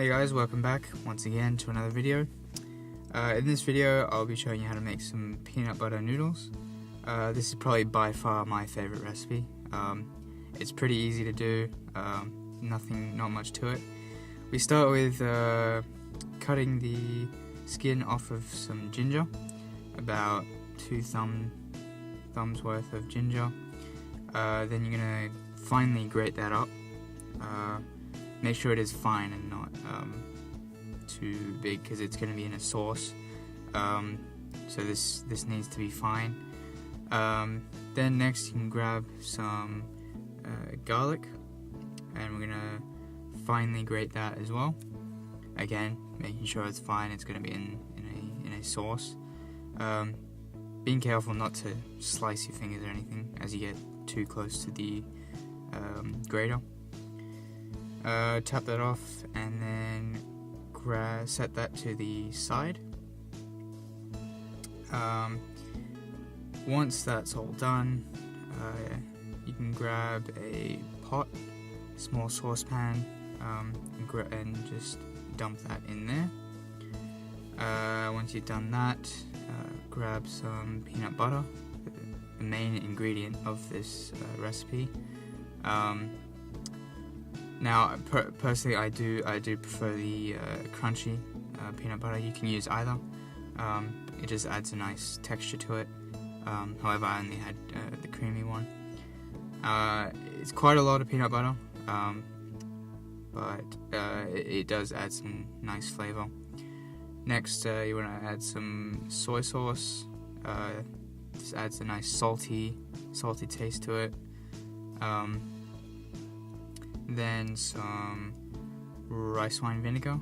Hey guys, welcome back once again to another video. In this video I'll be showing you how to make some peanut butter noodles. This is probably by far my favorite recipe. It's pretty easy to do, not much to it. We start with cutting the skin off of some ginger, about 2 thumbs worth of ginger. Then you're going to finely grate that up. Make sure it is fine and not too big, because it's going to be in a sauce. So this needs to be fine. Then next you can grab some garlic, and we're going to finely grate that as well. Again, making sure it's fine. It's going to be in a sauce. Being careful not to slice your fingers or anything as you get too close to the grater. Tap that off and then set that to the side. Once that's all done, you can grab a pot, small saucepan, and just dump that in there. Once you've done that, grab some peanut butter, the main ingredient of this recipe. Now, personally, I do prefer the crunchy peanut butter. You can use either. It just adds a nice texture to it. However, I only had the creamy one. It's quite a lot of peanut butter, but it does add some nice flavor. Next, you want to add some soy sauce. This adds a nice salty taste to it. Then some rice wine vinegar,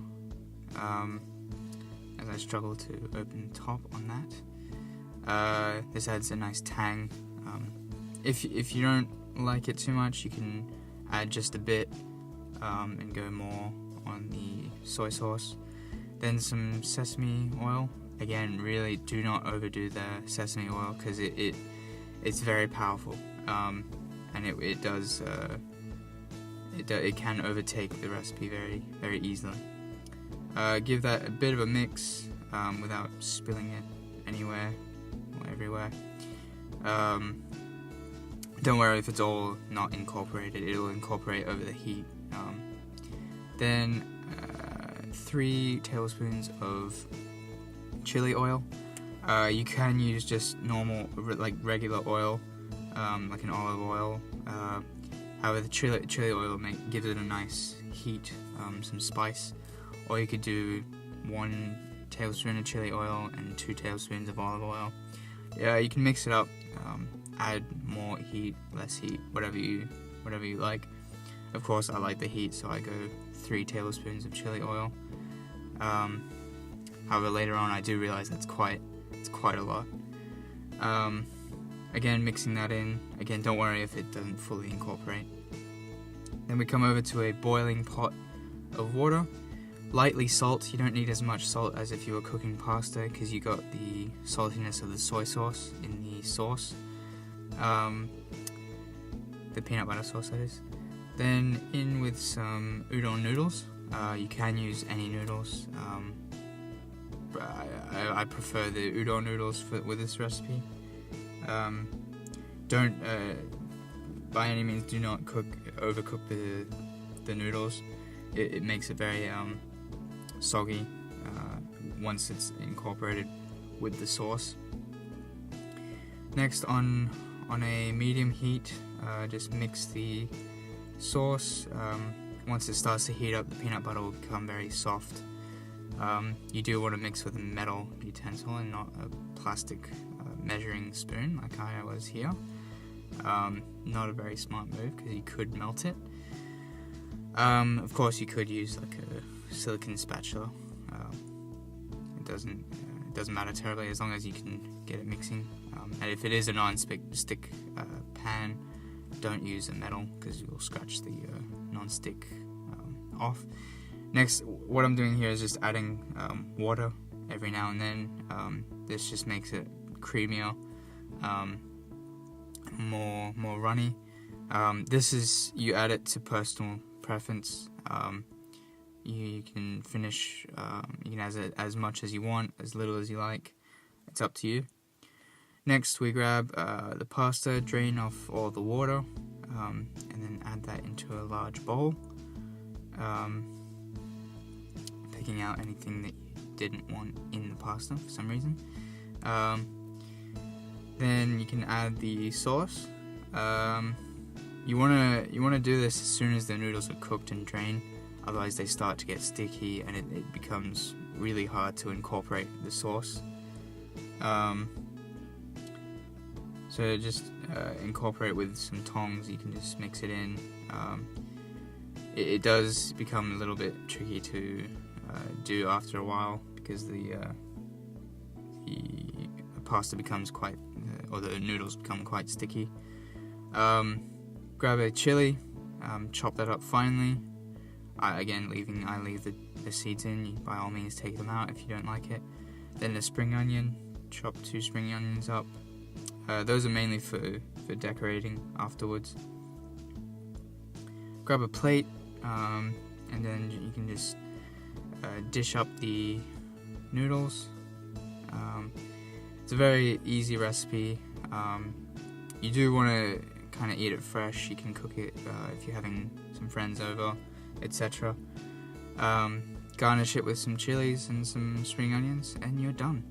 as I struggle to open the top on that. This adds a nice tang. If you don't like it too much, you can add just a bit and go more on the soy sauce. Then some sesame oil. Again, really do not overdo the sesame oil, because it's very powerful, and it does. It can overtake the recipe very easily. Give that a bit of a mix without spilling it anywhere or everywhere. Don't worry if it's all not incorporated, it'll incorporate over the heat. Then 3 tablespoons of chili oil. You can use just normal, like regular oil, like an olive oil. However, the chili oil gives it a nice heat, some spice. Or you could do 1 tablespoon of chili oil and 2 tablespoons of olive oil. You can mix it up, add more heat, less heat, whatever you like. Of course, I like the heat, so I go 3 tablespoons of chili oil. However, later on, I do realize it's quite a lot. Again, mixing that in. Again, don't worry if it doesn't fully incorporate. Then we come over to a boiling pot of water. Lightly salt. You don't need as much salt as if you were cooking pasta, because you got the saltiness of the soy sauce in the sauce. The peanut butter sauce, that is. Then in with some udon noodles. You can use any noodles. I prefer the udon noodles with this recipe. Don't by any means do not overcook the noodles. It makes it very soggy once it's incorporated with the sauce. Next, on a medium heat, just mix the sauce. Once it starts to heat up, the peanut butter will become very soft. You do want to mix with a metal utensil and not a plastic measuring spoon like I was here. Not a very smart move, because you could melt it. Of course, you could use like a silicone spatula. It doesn't matter terribly, as long as you can get it mixing. And if it is a non-stick pan, don't use a metal, because you'll scratch the non-stick off. Next, what I'm doing here is just adding water every now and then. This just makes it creamier, more runny. This is, you add it to personal preference. You can finish, you can add as much as you want, as little as you like. It's up to you. Next, we grab the pasta, drain off all the water, and then add that into a large bowl. Picking out anything that you didn't want in the pasta for some reason. Then you can add the sauce. You wanna do this as soon as the noodles are cooked and drained. Otherwise, they start to get sticky, and it becomes really hard to incorporate the sauce. So just incorporate with some tongs. You can just mix it in. It does become a little bit tricky to do after a while, because the pasta becomes quite, or the noodles become quite sticky. Grab a chili, chop that up finely. I leave the seeds in. You, by all means, take them out if you don't like it. Then a spring onion, chop 2 spring onions up. Those are mainly for decorating afterwards. Grab a plate, and then you can just dish up the noodles. It's a very easy recipe. You do want to kind of eat it fresh. You can cook it if you're having some friends over, etc. Garnish it with some chilies and some spring onions, and you're done.